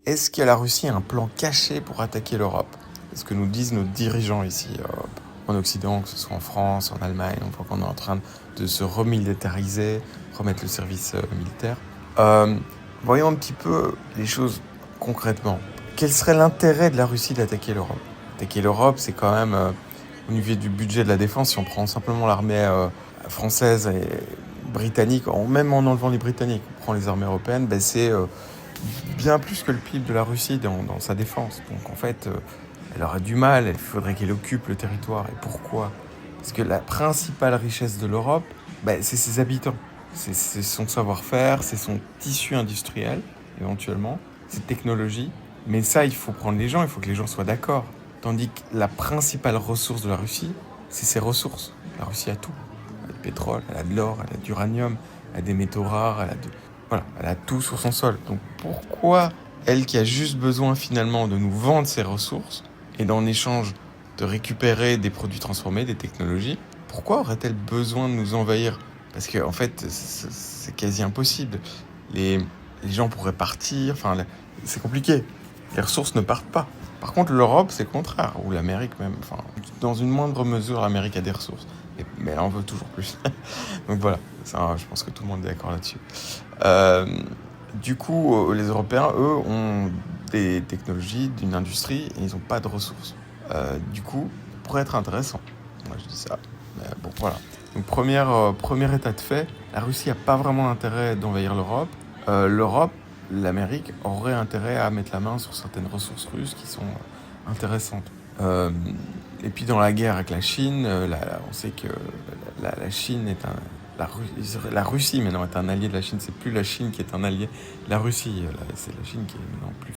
est-ce que la Russie a un plan caché pour attaquer l'Europe? C'est ce que nous disent nos dirigeants ici en Occident, que ce soit en France, en Allemagne. On voit qu'on est en train de se remilitariser, remettre le service militaire. Voyons un petit peu les choses concrètement. Quel serait l'intérêt de la Russie d'attaquer l'Europe? Attaquer l'Europe, c'est quand même, au niveau du budget de la défense, si on prend simplement l'armée française et britannique, même en enlevant les Britanniques, on prend les armées européennes, ben c'est bien plus que le PIB de la Russie dans sa défense. Donc en fait, elle aurait du mal, il faudrait qu'elle occupe le territoire. Et pourquoi? Parce que la principale richesse de l'Europe, ben, c'est ses habitants. C'est son savoir-faire, c'est son tissu industriel, éventuellement, ses technologies. Mais ça, il faut prendre les gens, il faut que les gens soient d'accord. Tandis que la principale ressource de la Russie, c'est ses ressources. La Russie a tout. Elle a du pétrole, elle a de l'or, elle a de l'uranium, elle a des métaux rares, voilà, elle a tout sur son sol. Donc pourquoi elle qui a juste besoin finalement de nous vendre ses ressources et d'en échange de récupérer des produits transformés, des technologies, pourquoi aurait-elle besoin de nous envahir? Parce qu'en fait, c'est quasi impossible. Les gens pourraient partir, enfin, c'est compliqué. Les ressources ne partent pas. Par contre, l'Europe, c'est le contraire, ou l'Amérique même. Enfin, dans une moindre mesure, l'Amérique a des ressources. Mais elle en veut toujours plus. Donc voilà, ça, je pense que tout le monde est d'accord là-dessus. Euh, du coup, les Européens, eux, ont des technologies, d'une industrie, et ils n'ont pas de ressources. Du coup, ça pourrait être intéressant. Moi, je dis ça. Mais bon, voilà. Donc, premier état de fait, la Russie n'a pas vraiment intérêt d'envahir l'Europe. L'Europe, l'Amérique, aurait intérêt à mettre la main sur certaines ressources russes qui sont intéressantes. Et puis dans la guerre avec la Chine, on sait que la Chine est la Russie maintenant est un allié de la Chine. C'est plus la Chine qui est un allié de la Russie. C'est la Chine qui est maintenant plus